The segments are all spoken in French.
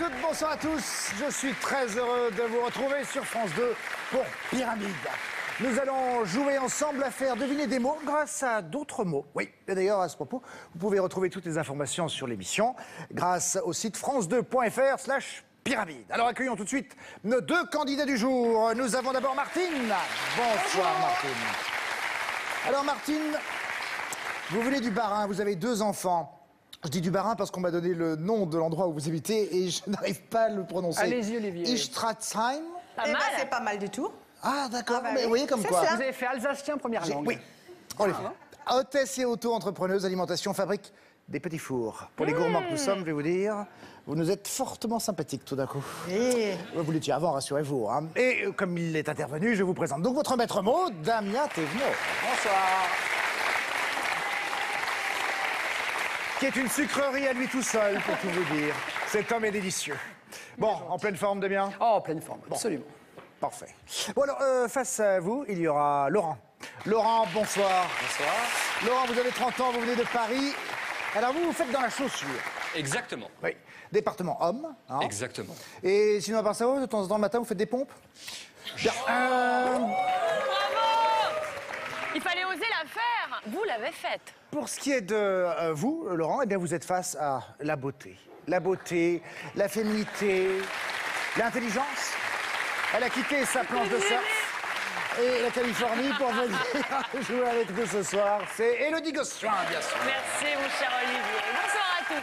toutes, bonsoir à tous. Je suis très heureux de vous retrouver sur France 2 pour Pyramide. Nous allons jouer ensemble à faire deviner des mots grâce à d'autres mots. Oui, et d'ailleurs, à ce propos, vous pouvez retrouver toutes les informations sur l'émission grâce au site france2.fr/pyramide. Alors accueillons tout de suite nos deux candidats du jour. Nous avons d'abord Martine. Bonsoir Martine. Alors Martine, vous venez du Bas-Rhin, vous avez 2 enfants. Je dis du Bas-Rhin parce qu'on m'a donné le nom de l'endroit où vous habitez et je n'arrive pas à le prononcer. Allez-y, Olivier. Istratzheim. Eh ben, c'est pas mal du tout. Ah d'accord, Ah bah mais oui, vous voyez comme c'est quoi. ça. Vous avez fait alsacien première langue. Oui, on les fait. Hôtesse et auto-entrepreneuse, alimentation, fabrique des petits fours. Pour les gourmands que nous sommes, je vais vous dire, vous nous êtes fortement sympathiques tout d'un coup. Vous l'étiez avant, rassurez-vous. Hein. Et comme il est intervenu, je vous présente donc votre maître mot, Damien Thévenot. Bonsoir. Qui est une sucrerie à lui tout seul, pour tout vous dire. Cet homme est délicieux. Bon, en pleine forme, Damien? Oh, en pleine forme, absolument. Parfait. Bon alors, face à vous, il y aura Laurent. Laurent, bonsoir. Bonsoir. Laurent, vous avez 30 ans, vous venez de Paris. Alors vous faites dans la chaussure. Exactement. Oui. Département homme. Hein. Exactement. Et sinon, à part ça, de temps en temps, le matin, vous faites des pompes? Bien. Bravo! Il fallait oser la faire. Vous l'avez faite. Pour ce qui est de vous, Laurent, eh bien, vous êtes face à la beauté. La beauté, la féminité, l'intelligence. Elle a quitté sa planche de surf et la Californie pour venir jouer avec nous ce soir. C'est Élodie Gossuin, bien sûr. Merci, mon cher Olivier. Bonsoir à tous.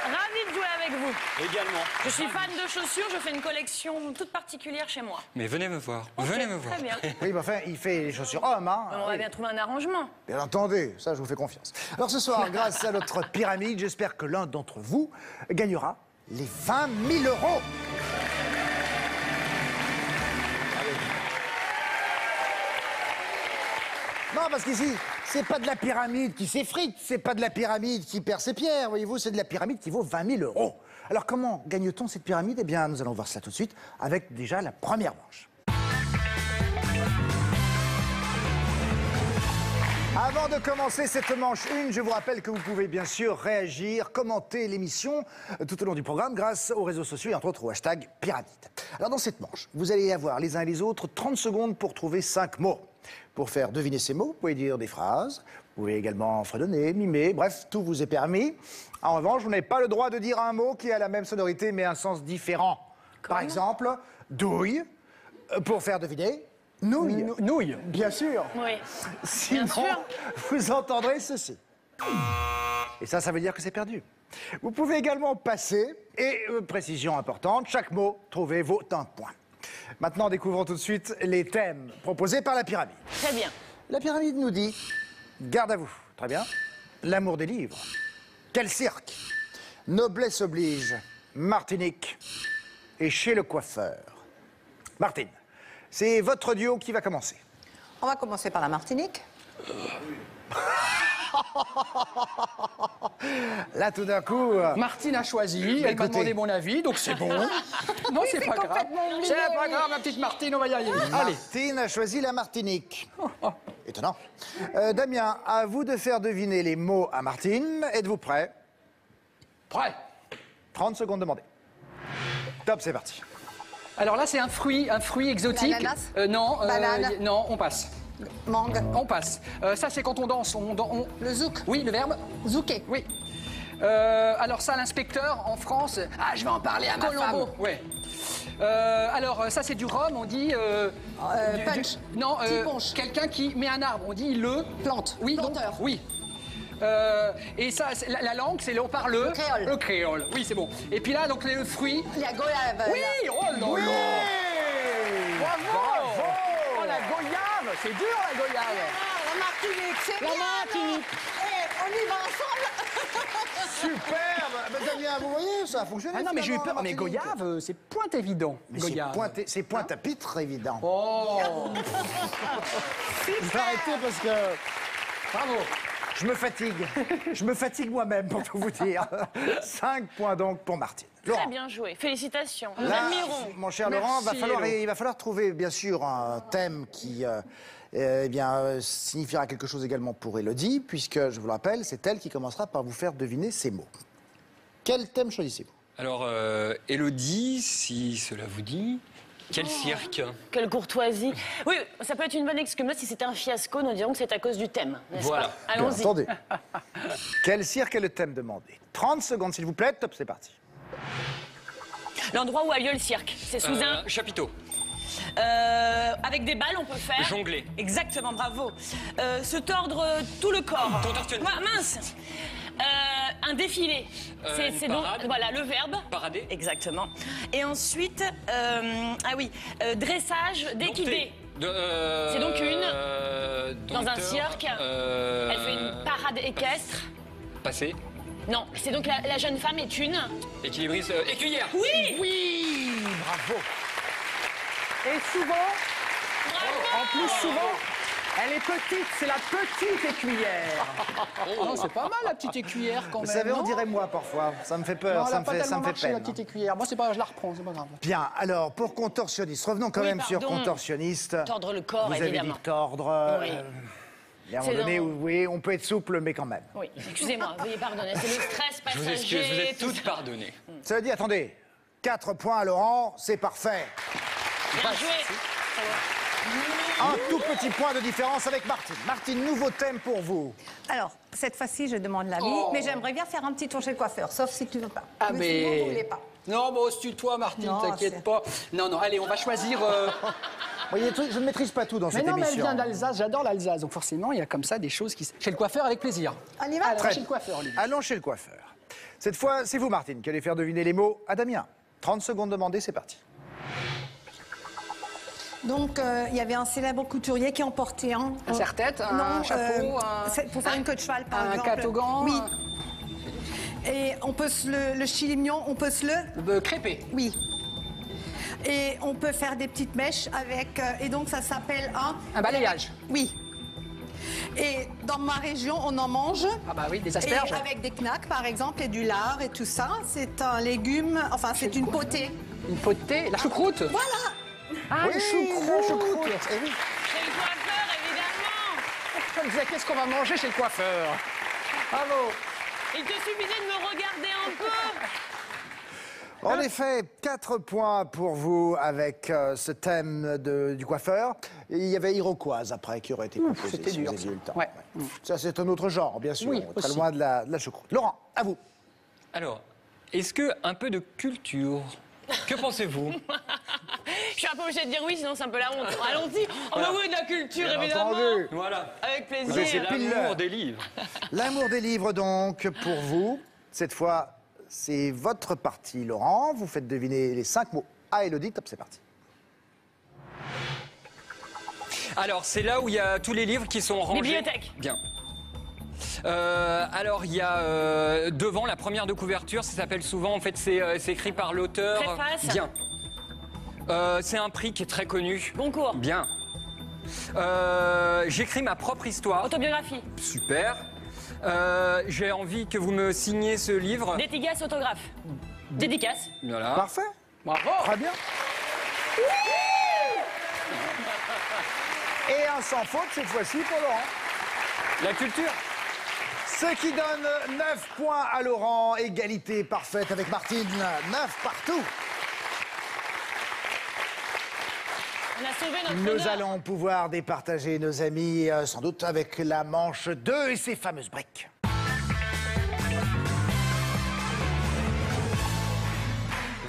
Ravi de jouer avec vous. Également. Je suis fan de chaussures. Je fais une collection toute particulière chez moi. Mais venez me voir. Ok, Venez me voir. Très bien. Oui, mais enfin, il fait les chaussures hommes, hein. On va bien trouver un arrangement. Bien entendu, ça, je vous fais confiance. Alors ce soir, grâce à notre pyramide, j'espère que l'un d'entre vous gagnera les 20 000 euros. Non, parce qu'ici, c'est pas de la pyramide qui s'effrite, c'est pas de la pyramide qui perd ses pierres, voyez-vous, c'est de la pyramide qui vaut 20 000 euros. Alors comment gagne-t-on cette pyramide? Eh bien, nous allons voir cela tout de suite avec déjà la première manche. Avant de commencer cette manche 1, je vous rappelle que vous pouvez bien sûr réagir, commenter l'émission tout au long du programme grâce aux réseaux sociaux et entre autres au hashtag Pyramide. Alors dans cette manche, vous allez avoir les uns et les autres 30 secondes pour trouver 5 mots. Pour faire deviner ces mots, vous pouvez dire des phrases, vous pouvez également fredonner, mimer, bref, tout vous est permis. En revanche, vous n'avez pas le droit de dire un mot qui a la même sonorité mais un sens différent. Par exemple, douille, pour faire deviner, nouille. Nouille. Bien sûr. Oui. Sinon, Bien sûr. vous entendrez ceci. Et ça veut dire que c'est perdu. Vous pouvez également passer, et précision importante, chaque mot trouvé vaut un point. Maintenant, découvrons tout de suite les thèmes proposés par la pyramide. Très bien. La pyramide nous dit garde à vous. Très bien. L'amour des livres. Quel cirque. Noblesse oblige. Martinique. Et chez le coiffeur. Martine, c'est votre duo qui va commencer. On va commencer par la Martinique. Là, tout d'un coup... Martine a choisi, elle m'a Écoutez. demandé mon avis, donc c'est bon. Non, c'est pas grave. C'est pas grave, ma petite Martine, on va y arriver. Allez. Martine a choisi la Martinique. Étonnant. Damien, à vous de faire deviner les mots à Martine. Êtes-vous prêt? Prêt. 30 secondes demandées. Top, c'est parti. Alors là, c'est un fruit exotique. L'ananas. Non, Banane. non, on passe. Mangue. On passe. Ça, c'est quand on danse. Le zouk. Oui, le verbe. Zouké. Oui. Alors ça, l'inspecteur en France. Ah, je vais en parler à ma Colombo. femme. Ouais. Alors ça, c'est du rhum. On dit. Punch. Non. Qui ponche. Quelqu'un qui met un arbre. On dit le. Plante. Oui. donc, Planteur. oui. Et ça, la langue, c'est on parle le créole. Le créole. Oui, c'est bon. Et puis là, donc le fruit. La goyave. Oui. Oh là là. Oui. Bravo. Oh la goyave. C'est dur la goyave. La Martinique, c'est bien. Martinique. On y va ensemble. Superbe. Ben, Damien, vous voyez, ça a fonctionné. Ah non, mais j'ai eu finalement, peur. Mais Martinique. goyave, c'est pointe évident. Mais goyave. c'est pointe à pitre, évident. Oh. Je vais arrêter parce que Bravo. je me fatigue. Je me fatigue moi-même, pour tout vous dire. 5 points donc pour Martine. Très Laurent. bien joué. Félicitations. Nous Là, admirons. mon cher Merci, Laurent, Hello. il va falloir trouver, bien sûr, un thème qui signifiera quelque chose également pour Élodie, puisque, je vous le rappelle, c'est elle qui commencera par vous faire deviner ces mots. Quel thème choisissez-vous? Alors, Élodie, si cela vous dit, quel cirque? Quelle courtoisie. Oui, ça peut être une bonne excuse. Là, si c'était un fiasco, nous dirons que c'est à cause du thème, n'est-ce Voilà. pas? Allons-y. Attendez. Quel cirque est le thème demandé? 30 secondes, s'il vous plaît. Top, c'est parti. L'endroit où a lieu le cirque, c'est sous un... Chapiteau. Avec des balles, on peut faire... Jongler. Exactement, bravo. Se tordre tout le corps. Contorsionner. Mince. Un défilé. Une donc parade. voilà le verbe. Parader. Exactement. Et ensuite, dressage d'équidés. C'est donc dans un cirque. Elle fait une parade équestre. Passé. Non, c'est donc la jeune femme est une... Équilibriste. Écuyère. Oui. Oui, bravo. Et souvent, en plus souvent, elle est petite, c'est la petite écuyère. Non, c'est pas mal la petite écuyère quand Vous même. savez, on non dirait moi parfois. Ça me fait peur, Non, elle ça a me pas fait tellement marché, peine. la petite écuyère. Moi, c'est pas, je la reprends, c'est pas grave. Bien, alors, pour contorsionniste, revenons quand Oui, même sur pardon. contorsionniste. Tordre le corps, Vous avez évidemment. dit tordre. Oui. Et à un C'est moment donné, dans- oui, on peut être souple, mais quand même. Oui, excusez-moi, veuillez pardonner, c'est le stress Je vous passager. excuse, vous êtes tout toutes ça. pardonnées. Cela dit, attendez, 4 points à Laurent, c'est parfait. Bien joué. Un tout petit point de différence avec Martine. Martine, nouveau thème pour vous. Alors, cette fois-ci, je demande l'avis, mais j'aimerais bien faire un petit tour chez le coiffeur, sauf si tu veux pas. Ah, Sinon, mais... vous voulez pas. Non, bon, tue-toi, Martine, Non, t'inquiète c'est- pas. Non, non, allez, on va choisir... Vous voyez, je ne maîtrise pas tout dans Mais cette non, mais elle émission. vient d'Alsace, j'adore l'Alsace, donc forcément, il y a comme ça des choses qui... Chez le coiffeur, avec plaisir. On y va? Alors, Très chez le coiffeur, Olivier. Allons chez le coiffeur. Cette fois, c'est vous, Martine, qui allez faire deviner les mots à Damien. 30 secondes demandées, c'est parti. Donc, il y avait un célèbre couturier qui en portait un. Un serre-tête, un Non, chapeau, c'est pour faire une queue de cheval, par un exemple. catogan, Oui. Et on peut le chilimignon, on peut se le... crêpé. Oui. Et on peut faire des petites mèches avec... et donc, ça s'appelle Un balayage. Oui. Et dans ma région, on en mange. Ah bah oui, des asperges. Et avec des knacks, par exemple, et du lard et tout ça. C'est un légume, enfin, c'est une potée. Une potée, la choucroute. Voilà. Ah, Oui, une choucroute. Eh oui. Chez le coiffeur, évidemment. Je me disais, qu'est-ce qu'on va manger chez le coiffeur? Bravo. Il te suffisait de me regarder un peu. En effet, 4 points pour vous avec ce thème du coiffeur. Et il y avait Iroquoise après qui aurait été proposé. c'était si dur, vous aviez eu le temps. Ouais. Ça, c'est un autre genre, bien sûr. Oui, très aussi. loin de la choucroute. Laurent, à vous. Alors, est-ce que un peu de culture, que pensez-vous? Je suis un peu obligée de dire oui, sinon c'est un peu la honte. Allons-y. On va oui, de la culture, évidemment. Entendu. Voilà. Avec Vous plaisir. êtes C'est pile l'amour l'heure. des livres. L'amour des livres, donc, pour vous. Cette fois, c'est votre partie, Laurent. Vous faites deviner les 5 mots à Élodie. Top, c'est parti. Alors, c'est là où il y a tous les livres qui sont rangés. Bibliothèque. Bien. Alors, il y a devant la première de couverture, ça s'appelle souvent, en fait, c'est écrit par l'auteur. Préface. Bien. C'est un prix qui est très connu. Goncourt. Bien. J'écris ma propre histoire. Autobiographie. Super. J'ai envie que vous me signiez ce livre. Dédicace, autographe. Dédicace. Voilà. Parfait. Bravo. Très bien. Et un sans faute cette fois-ci pour Laurent. La culture. Ce qui donne 9 points à Laurent. Égalité parfaite avec Martine. 9 partout. On a sauvé notre Nous honneur. allons pouvoir départager nos amis, sans doute avec la manche 2 et ses fameuses briques.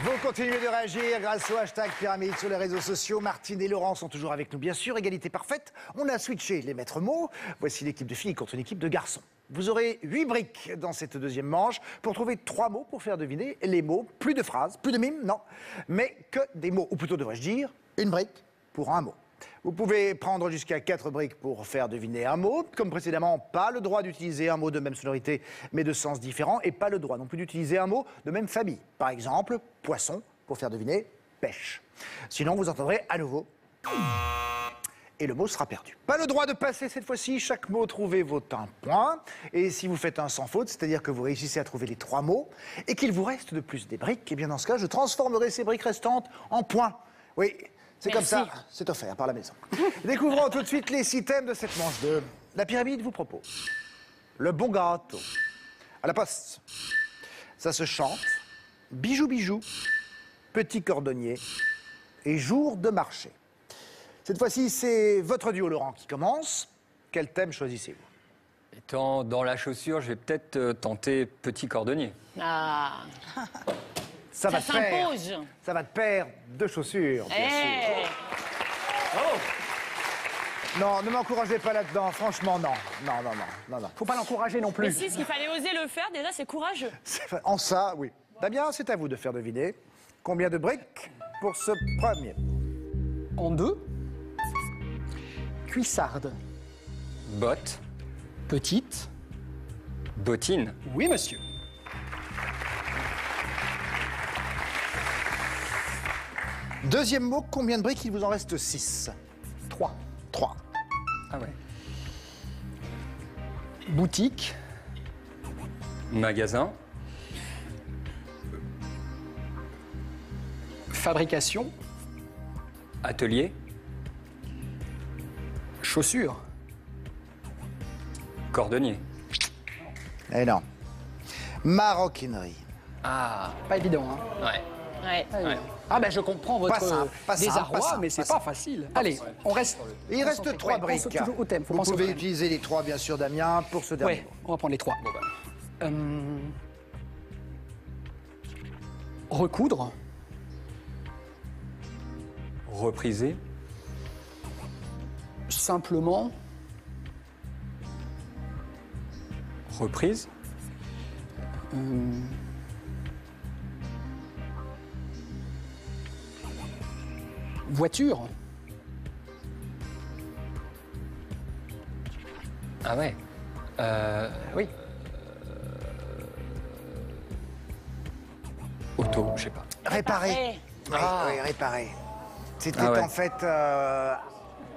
Vous continuez de réagir grâce au hashtag Pyramide sur les réseaux sociaux. Martine et Laurent sont toujours avec nous, bien sûr. Égalité parfaite. On a switché les maîtres mots. Voici l'équipe de filles contre une équipe de garçons. Vous aurez 8 briques dans cette deuxième manche pour trouver 3 mots pour faire deviner les mots. Plus de phrases, plus de mimes, non. Mais que des mots, ou plutôt devrais-je dire, une brique pour un mot. Vous pouvez prendre jusqu'à 4 briques pour faire deviner un mot. Comme précédemment, pas le droit d'utiliser un mot de même sonorité, mais de sens différent. Et pas le droit non plus d'utiliser un mot de même famille. Par exemple, poisson, pour faire deviner pêche. Sinon, vous entendrez à nouveau... Et le mot sera perdu. Pas le droit de passer cette fois-ci. Chaque mot trouvé vaut un point. Et si vous faites un sans faute, c'est-à-dire que vous réussissez à trouver les 3 mots, et qu'il vous reste de plus des briques, et bien dans ce cas, je transformerai ces briques restantes en points. Oui, c'est comme ça. C'est offert par la maison. Découvrons tout de suite les 6 thèmes de cette manche 2. La pyramide vous propose le bon gâteau. À la poste, ça se chante, Bijou Bijou, Petit Cordonnier et Jour de marché. Cette fois-ci, c'est votre duo, Laurent, qui commence. Quel thème choisissez-vous? Étant dans la chaussure, je vais peut-être tenter Petit Cordonnier. Ah, Ça va te pair. s'impose. Ça va te pair de chaussures, bien sûr. Non, ne m'encouragez pas là-dedans, franchement, non. Non. Faut pas l'encourager non Mais plus. si, ce qu'il fallait oser le faire, déjà, c'est courageux. En ça, oui. Damien, c'est à vous de faire deviner. Combien de briques pour ce premier? En 2. Cuissarde. Botte, Petite. bottine, Oui, monsieur. Deuxième mot, combien de briques? Il vous en reste 6. 3. 3. ah ouais. Boutique. Magasin, Fabrication. atelier, Chaussures. cordonnier. Eh non. Maroquinerie. Ah, pas évident, hein. Ouais. Ouais. Pas évident. Ah ben je comprends votre pas simple, désarroi, pas simple, mais c'est pas pas facile. Allez, on reste. Il reste 3 Ouais, pense briques. toujours au thème, faut Vous penser au pouvez thème. utiliser les 3, bien sûr, Damien, pour ce dernier Ouais, mot. on va prendre les 3. Recoudre. Repriser, Simplement. reprise, Voiture. ah ouais. Oui. Auto, je sais pas. Réparer. Oui, réparer. C'était Ah ouais. en fait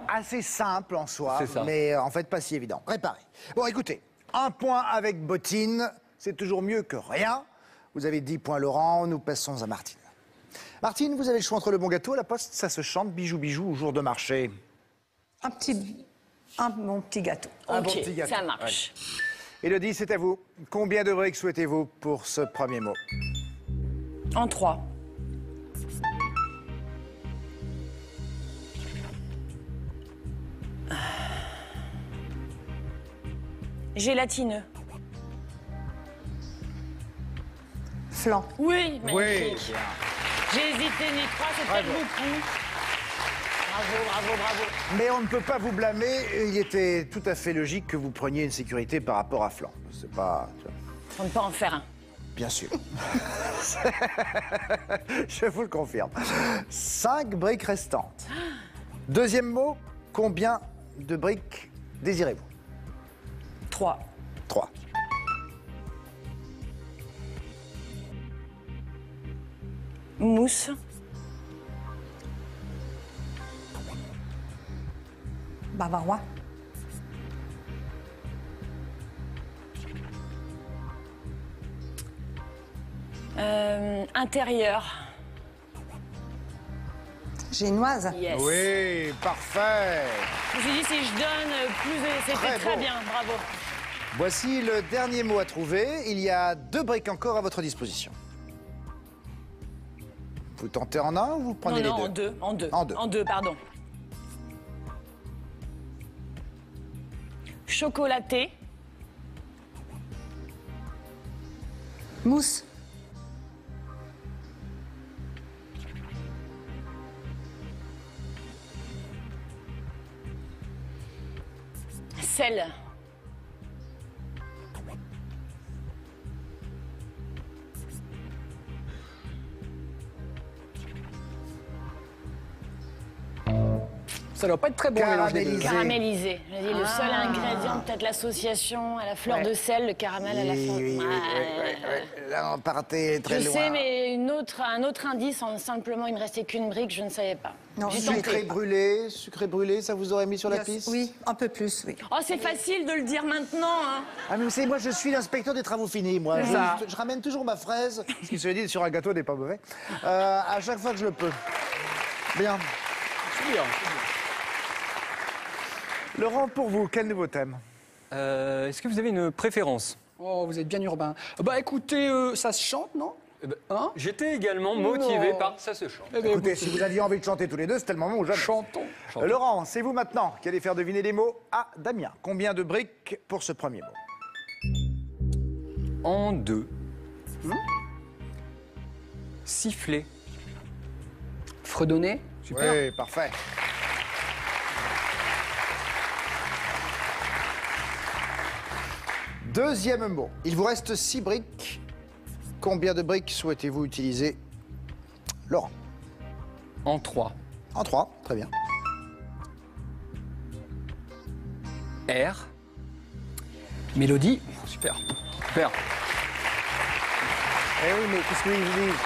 assez simple en soi, C'est ça. mais en fait pas si évident. Réparer. Bon, écoutez, 1 point avec Bottine, c'est toujours mieux que rien. Vous avez 10 points, Laurent. Nous passons à Martine. Martine, vous avez le choix entre le bon gâteau à la poste, ça se chante, bijou bijou ou jour de marché. Un bon petit gâteau. Un bon Ok, petit gâteau. ça marche. Élodie, c'est à vous. Combien de briques souhaitez-vous pour ce premier mot? En 3. Gélatineux. Flan. Oui, magnifique. Oui. J'ai hésité, ni 3, c'est peut-être beaucoup. Bravo. Mais on ne peut pas vous blâmer. Il était tout à fait logique que vous preniez une sécurité par rapport à Flan. C'est pas... On ne peut en faire un. Bien sûr. Je vous le confirme. 5 briques restantes. Deuxième mot, combien de briques désirez-vous? 3. 3. Mousse. Bavarois. Intérieur. Génoise. Yes. Oui, parfait. Je me suis dit, si je donne plus, Très c'était très beau. bien, bravo. Voici le dernier mot à trouver. Il y a 2 briques encore à votre disposition. Vous tentez en un ou vous prenez les deux? En deux. En deux. En deux, pardon. Chocolaté. Mousse. Sel. Ça doit pas être très bon mélange des deux. Caramélisé. Caramélisé. J'ai dit le seul ingrédient, peut-être l'association à la fleur de sel, le caramel à la fin. Oui. Là, on partait très Je loin. sais, mais un autre indice, simplement, il ne restait qu'une brique, je ne savais pas. Non, J'ai Sucré tenté. brûlé, ça vous aurait mis sur la piste? Oui, un peu plus, oui. Oh, c'est facile de le dire maintenant, hein. Ah, mais vous savez, moi, je suis l'inspecteur des travaux finis, moi. Ça. Je ramène toujours ma fraise, ce qui se dit sur un gâteau n'est pas mauvais, à chaque fois que je le peux. Bien. C'est bien. Laurent, pour vous, quel nouveau thème? Est-ce que vous avez une préférence? Oh, vous êtes bien urbain. Bah écoutez, ça se chante, non? J'étais également motivé par Ça se chante. Écoutez, si vous aviez envie de chanter tous les deux, c'était le moment où j'avais. Chantons. Laurent, c'est vous maintenant qui allez faire deviner les mots à Damien. Combien de briques pour ce premier mot? En deux. Siffler. Fredonner. Super. Oui, parfait. Deuxième mot. Il vous reste 6 briques. Combien de briques souhaitez-vous utiliser, Laurent? En trois. En 3, très bien. R. Mélodie. Super. Super. Eh oui, mais qu'est-ce que vous dites?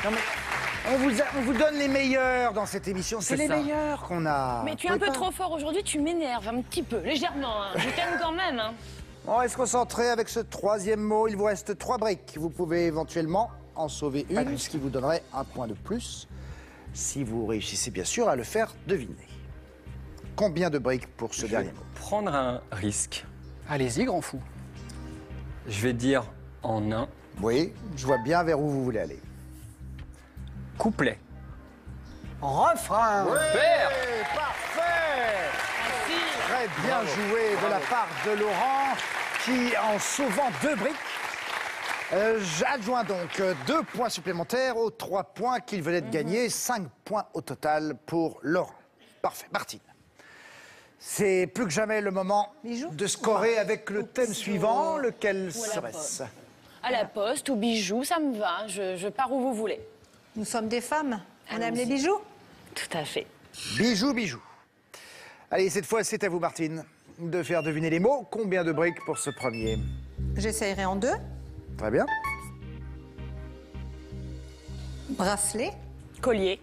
Non, mais on vous donne les meilleurs dans cette émission. C'est les meilleurs qu'on a. Mais tu es un peu trop fort aujourd'hui, tu m'énerves un petit peu, légèrement. Hein. Je t'aime quand même. Hein. On va se concentrer avec ce troisième mot. Il vous reste 3 briques. Vous pouvez éventuellement en sauver une, ce qui vous donnerait un point de plus, si vous réussissez bien sûr à le faire deviner. Combien de briques pour ce dernier mot? Prendre un risque. Allez-y, grand fou. Je vais dire en un. Oui, je vois bien vers où vous voulez aller. Couplet. Refrain. Super. Parfait! Merci. Très bien joué de la part de Laurent, qui, en sauvant 2 briques, adjoint donc 2 points supplémentaires aux 3 points qu'il venait de gagner. 5 points au total pour Laurent. Parfait. Martine, c'est plus que jamais le moment de scorer avec le thème suivant. Lequel serait-ce? À la poste ou bijoux, ça me va. Je pars où vous voulez. Nous sommes des femmes. On aime les bijoux. Tout à fait. Bijoux, bijoux. Allez, cette fois, c'est à vous, Martine, de faire deviner les mots. Combien de briques pour ce premier? J'essayerai en 2. Très bien. Bracelet. Collier.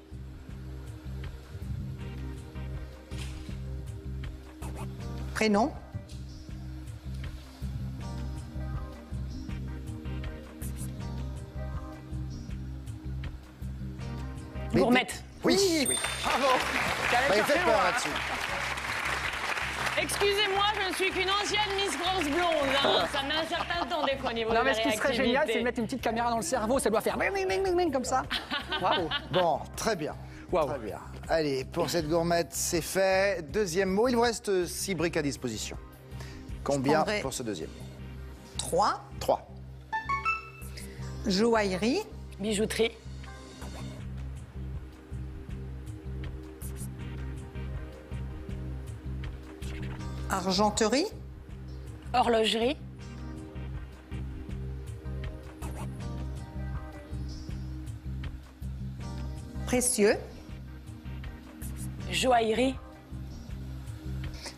Prénom. Gourmette. Oui, oui. Bravo. Bah, il fait peur là-dessus. Excusez-moi, je ne suis qu'une ancienne Miss France blonde. Hein. Ça met un certain temps des fois au niveau Non, de mais la ce qui serait génial, c'est de mettre une petite caméra dans le cerveau. Ça doit faire comme ça. Bravo. Bon, très bien. Waouh. Très bien. Allez, pour cette gourmette, c'est fait. Deuxième mot, il vous reste 6 briques à disposition. Combien prendrai- pour ce deuxième mot? 3. 3. Joaillerie. Bijouterie. Argenterie. Horlogerie. Précieux. Joaillerie.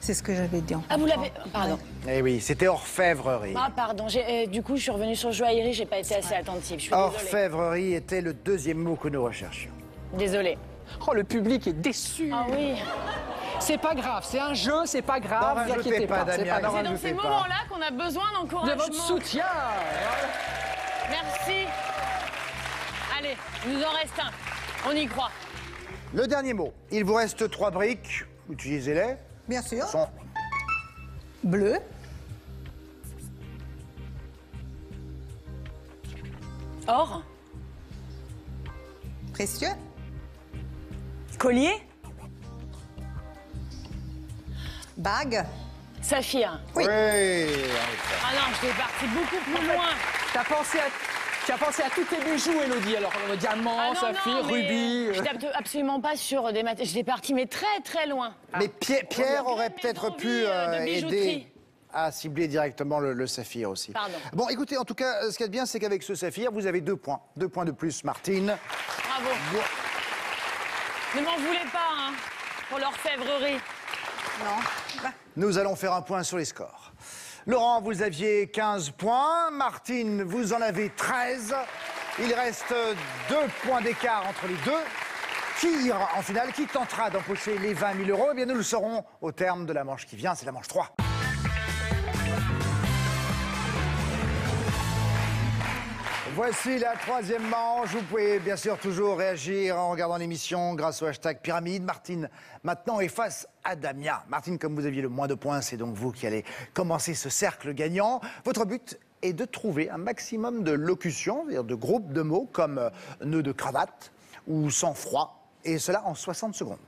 C'est ce que j'avais dit. Ah, vous l'avez. Pardon. Eh oui, c'était orfèvrerie. Ah, pardon. Du coup, je suis revenue sur joaillerie, j'ai pas été assez attentive. Je suis désolée. Orfèvrerie était le deuxième mot que nous recherchions. Désolée. Oh, le public est déçu. Ah oui. C'est pas grave, c'est un jeu, c'est pas grave, N'en vous rajoutez inquiétez pas, pas. c'est Damien, pas n'en grave. C'est dans rajoutez ces pas. moments-là qu'on a besoin De d'encouragement. votre soutien. Merci. Allez, il nous en reste un. On y croit. Le dernier mot, il vous reste 3 briques. Utilisez-les. Bien sûr. Sont Bleu. Or. Précieux. Collier. Bague. Saphir. Oui. Ah non, je suis partie beaucoup plus loin. T'as pensé à tous tes bijoux, Élodie. Alors, diamant, Ah non, saphir, non, mais rubis. Je tape absolument pas sur des matériaux. J'étais partie, mais très très loin. Mais Pierre aurait peut-être envies, pu de bijouterie. aider à cibler directement le saphir aussi. Pardon. Bon, écoutez, en tout cas, ce qu'il y a de bien, c'est qu'avec ce saphir, vous avez 2 points. 2 points de plus, Martine. Bravo. Ne m'en voulez pas, hein, pour l'orfèvrerie. Non. Nous allons faire un point sur les scores. Laurent, vous aviez 15 points. Martine, vous en avez 13. Il reste 2 points d'écart entre les deux. Qui ira en finale? Qui tentera d'empocher les 20 000 €? Eh bien, nous le saurons au terme de la manche qui vient. C'est la manche 3. Voici la troisième manche. Vous pouvez bien sûr toujours réagir en regardant l'émission grâce au hashtag Pyramide. Martine, maintenant, est face à Damien. Martine, comme vous aviez le moins de points, c'est donc vous qui allez commencer ce cercle gagnant. Votre but est de trouver un maximum de locutions, c'est-à-dire de groupes de mots comme nœud de cravate ou sang-froid, et cela en 60 secondes.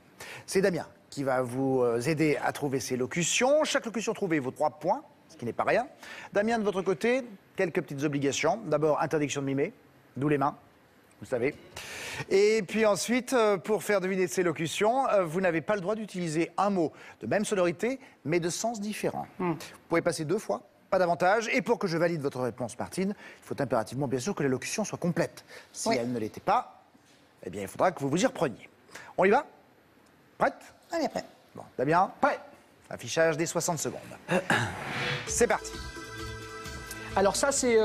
C'est Damien qui va vous aider à trouver ces locutions. Chaque locution trouvée vaut 3 points, ce qui n'est pas rien. Damien, de votre côté, quelques petites obligations. D'abord, interdiction de mimer, d'où les mains, vous savez. Et puis ensuite, pour faire deviner ces locutions, vous n'avez pas le droit d'utiliser un mot de même sonorité, mais de sens différent. Vous pouvez passer 2 fois, pas davantage. Et pour que je valide votre réponse, Martine, il faut impérativement, bien sûr, que la locution soit complète. Si elle ne l'était pas, eh bien, il faudra que vous vous y repreniez. On y va? Prête? Allez, prêt. Bon, Damien, prêt. Affichage des 60 secondes. C'est parti. Alors ça, c'est...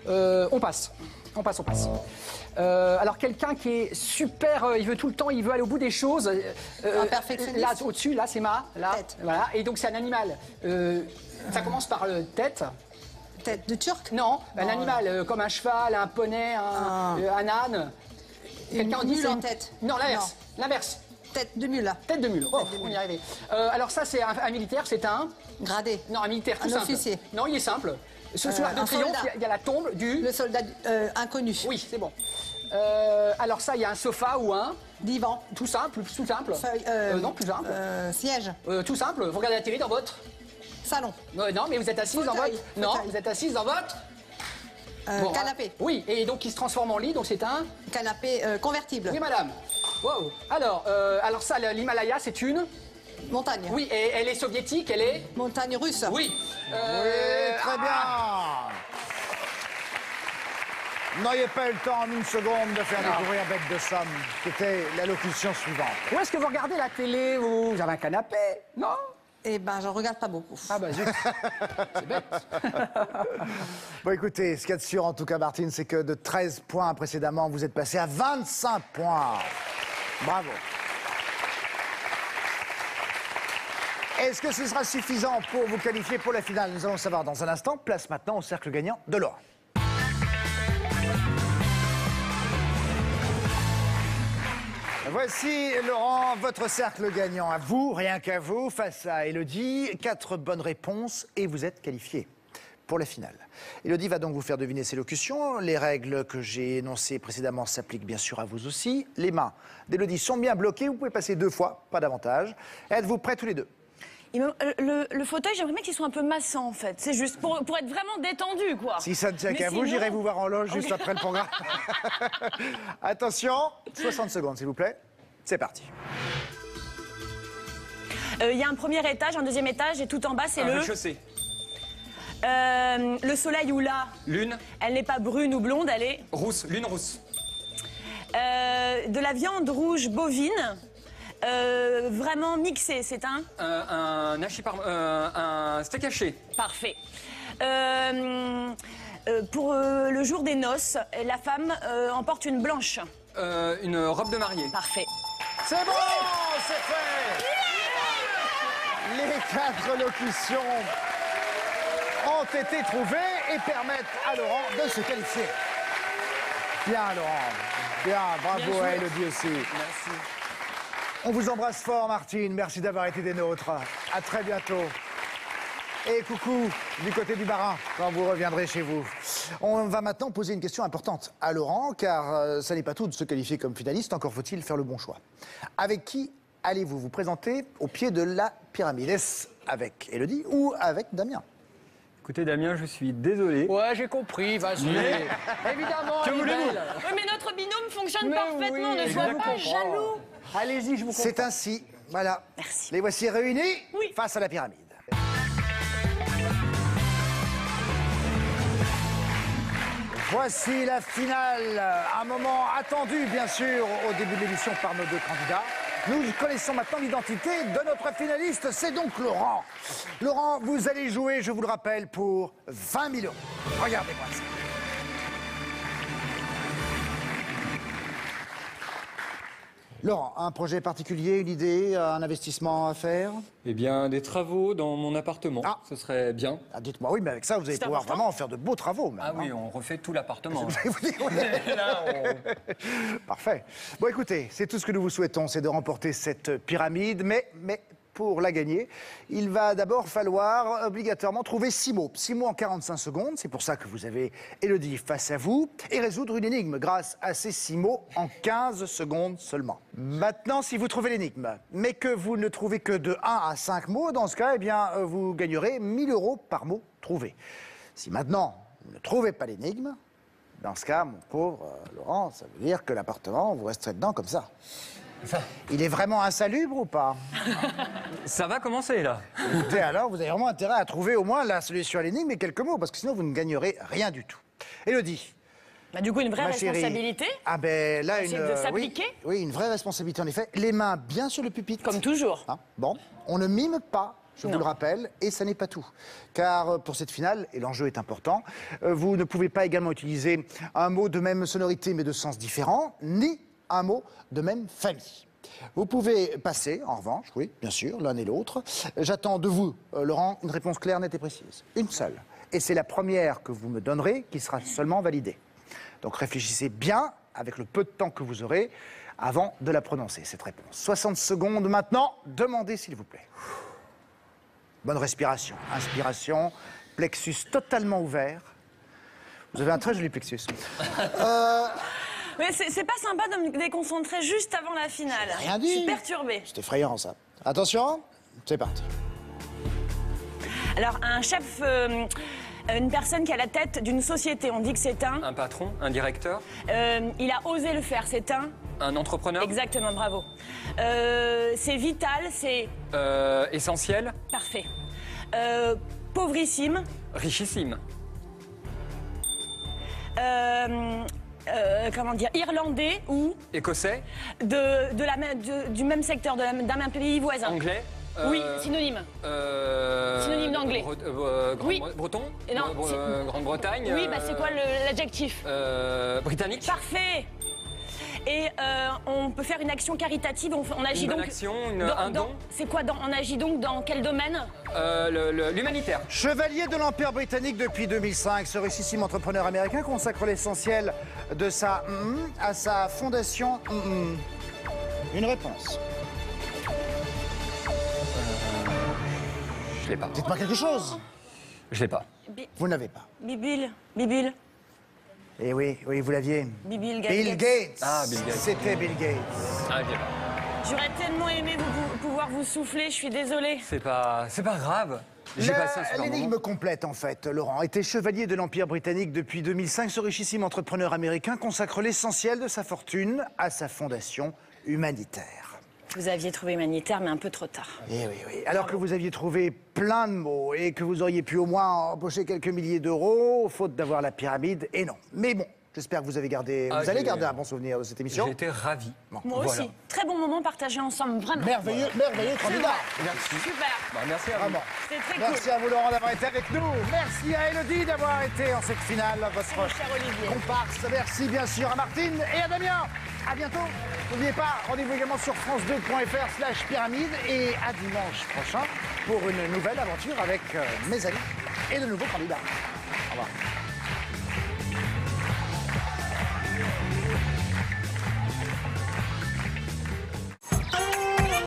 on passe. On passe. Alors quelqu'un qui est super... il veut tout le temps, il veut aller au bout des choses. Un perfectionniste. Là, au-dessus, là, c'est là. Tête. Voilà. Et donc, c'est un animal. Ça commence par tête. Tête de turc? Non, un animal comme un cheval, un poney, un âne. Quelqu'un dit mule en tête. Non, l'inverse. L'inverse. Tête de mule. Tête de mule. Oh, on y est arrivé. Alors ça, c'est un militaire, c'est un... Gradé. Non, un militaire, tout Un simple. officier. Non, il est simple. Ce soir de un triomphe, soldat. il y a la tombe du... Le soldat inconnu. Oui, c'est bon. Alors ça, il y a un sofa ou un... Divan. Tout simple, tout simple. Feuille, non, plus simple. Siège. Tout simple, vous regardez la télé dans votre... Salon. Non, mais vous êtes assise dans Fauteuil. votre... Non, Fauteuil. vous êtes assise dans votre... Bon, Canapé. Oui, et donc il se transforme en lit, donc c'est un... Canapé convertible. Oui, madame. Wow. Alors ça, l'Himalaya, c'est une... Montagne. Oui, et elle est soviétique, elle est... Montagne russe. Oui. Oui, très bien. Vous n'auriez pas eu le temps en 1 seconde de faire découvrir Bec de Somme, qui était la locution suivante. Où est-ce que vous regardez la télé? Vous avez un canapé? Non? Eh ben, j'en regarde pas beaucoup. Ah bah zut. C'est bête. Bon, écoutez, ce qu'il y a de sûr, en tout cas, Martine, c'est que de 13 points précédemment, vous êtes passé à 25 points. Bravo. Est-ce que ce sera suffisant pour vous qualifier pour la finale? Nous allons le savoir dans un instant. Place maintenant au cercle gagnant de Laurent. Voici, Laurent, votre cercle gagnant à vous, rien qu'à vous, face à Élodie. 4 bonnes réponses et vous êtes qualifié pour la finale. Élodie va donc vous faire deviner ses locutions. Les règles que j'ai énoncées précédemment s'appliquent bien sûr à vous aussi. Les mains d'Élodie sont bien bloquées, vous pouvez passer 2 fois, pas davantage. Êtes-vous prêts tous les deux? Le fauteuil, j'aimerais bien qu'il soit un peu massant, en fait. C'est juste pour être vraiment détendu, quoi. Si ça ne tient Mais qu'à vous, sinon- j'irai vous voir en loge juste après le programme. Attention, 60 secondes s'il vous plaît. C'est parti. Il y a un premier étage, un deuxième étage, et tout en bas, c'est le... Rez-de-chaussée. Le soleil ou là, Lune. elle n'est pas brune ou blonde, elle est... Rousse. Lune rousse. De la viande rouge bovine, vraiment mixée, c'est un... Un steak haché. Parfait. Pour le jour des noces, la femme emporte une blanche. Une robe de mariée. Parfait. C'est bon, c'est fait. Les 4 locutions ont été trouvées et permettent à Laurent de se qualifier. Bien, Laurent. Bien, bravo à Élodie aussi. Merci. On vous embrasse fort, Martine. Merci d'avoir été des nôtres. À très bientôt. Et coucou du côté du Barin, quand vous reviendrez chez vous. On va maintenant poser une question importante à Laurent, car ça n'est pas tout de se qualifier comme finaliste, encore faut-il faire le bon choix. Avec qui allez-vous vous présenter au pied de la pyramide? Est-ce avec Élodie ou avec Damien? Écoutez, Damien, je suis désolé. Ouais, j'ai compris, vas-y. Évidemment, Que elle est voulez-vous? belle. Oui, mais notre binôme fonctionne Mais parfaitement, oui, ne sois je pas comprends. jaloux. Allez-y, je vous comprends. C'est ainsi, voilà. Merci. Les voici réunis Oui. face à la pyramide. Voici la finale, un moment attendu bien sûr au début de l'émission par nos 2 candidats. Nous connaissons maintenant l'identité de notre finaliste, c'est donc Laurent. Laurent, vous allez jouer, je vous le rappelle, pour 20 000 €. Regardez-moi ça. Laurent, un projet particulier, une idée, un investissement à faire? Eh bien, des travaux dans mon appartement, Ah. ce serait bien. Ah, dites-moi, oui, mais avec ça, vous allez pouvoir vraiment faire de beaux travaux. Même, Ah oui, hein. on refait tout l'appartement. Vous dites, oui. Là, on- Parfait. Bon, écoutez, c'est tout ce que nous vous souhaitons, c'est de remporter cette pyramide, mais pour la gagner, il va d'abord falloir obligatoirement trouver 6 mots. 6 mots en 45 secondes, c'est pour ça que vous avez Élodie face à vous, et résoudre une énigme grâce à ces 6 mots en 15 secondes seulement. Maintenant, si vous trouvez l'énigme, mais que vous ne trouvez que de 1 à 5 mots, dans ce cas, eh bien, vous gagnerez 1 000 € par mot trouvé. Si maintenant, vous ne trouvez pas l'énigme, dans ce cas, mon pauvre Laurent, ça veut dire que l'appartement, vous resterez dedans comme ça. Il est vraiment insalubre ou pas? Ça va commencer, là. Écoutez, alors, vous avez vraiment intérêt à trouver au moins la solution à l'énigme et quelques mots, parce que sinon, vous ne gagnerez rien du tout. Élodie, Bah, du coup, une vraie ma chérie. responsabilité. Ah ben là, Essayer de s'appliquer. oui, une vraie responsabilité, en effet. Les mains bien sur le pupitre. Comme toujours. Hein, bon, on ne mime pas, je vous Non. le rappelle, et ça n'est pas tout. Car pour cette finale, et l'enjeu est important, vous ne pouvez pas également utiliser un mot de même sonorité mais de sens différent, ni un mot de même famille. Vous pouvez passer, en revanche, oui, bien sûr, l'un et l'autre. J'attends de vous, Laurent, une réponse claire, nette et précise. Une seule. Et c'est la première que vous me donnerez qui sera seulement validée. Donc réfléchissez bien, avec le peu de temps que vous aurez, avant de la prononcer, cette réponse. 60 secondes maintenant, demandez s'il vous plaît. Bonne respiration. Inspiration, plexus totalement ouvert. Vous avez un très joli plexus. Mais c'est pas sympa de me déconcentrer juste avant la finale. rien dit. Je suis perturbée. C'est effrayant, ça. Attention, c'est parti. Alors, un chef, une personne qui a la tête d'une société, on dit que c'est un. Un patron, un directeur, Il a osé le faire, c'est un. un entrepreneur, Exactement, bravo. C'est vital, c'est essentiel, parfait. Pauvrissime. richissime, Comment dire, irlandais ou écossais, du même secteur, d'un même pays voisin. anglais. Oui, synonyme. Synonyme d'anglais. Oui. Breton. Et non, Grande-Bretagne. Oui, bah c'est quoi l'adjectif? Britannique. Parfait. Et on peut faire une action caritative, on agit Une bonne donc... action, un don. C'est quoi, on agit donc dans quel domaine? L'humanitaire. Chevalier de l'Empire britannique depuis 2005, ce richissime entrepreneur américain consacre l'essentiel de sa à sa fondation. Une réponse. Je l'ai pas. Dites-moi quelque chose. Je l'ai pas. Vous n'avez pas. Bibil. Eh oui, vous l'aviez. Bill Bill Gates. Gates. Ah, Bill Gates. C'était Bill Gates. Ah, je l'ai pas. J'aurais tellement aimé pouvoir vous souffler, je suis désolée. C'est pas grave. J'ai passé un super moment. L'énigme complète, en fait, Laurent, était chevalier de l'Empire britannique depuis 2005. Ce richissime entrepreneur américain consacre l'essentiel de sa fortune à sa fondation humanitaire. Vous aviez trouvé humanitaire, mais un peu trop tard. Eh oui. Alors que vous aviez trouvé plein de mots et que vous auriez pu au moins empocher quelques milliers d'euros, faute d'avoir la pyramide, et non. Mais bon, j'espère que vous avez gardé, vous allez garder un bon souvenir de cette émission. J'ai été ravi. Moi Voilà. aussi. Très bon moment partagé ensemble, vraiment. Merveilleux candidat. Merci. Super. Bah, merci à vous. Vraiment. C'était très Merci à vous, Laurent, d'avoir été avec nous. Merci à Élodie d'avoir été en cette finale, votre cool. Cher Olivier. comparse. Merci bien sûr à Martine et à Damien. À bientôt. N'oubliez pas, rendez-vous également sur france2.fr/pyramide et à dimanche prochain pour une nouvelle aventure avec mes amis et de nouveaux candidats. Au revoir.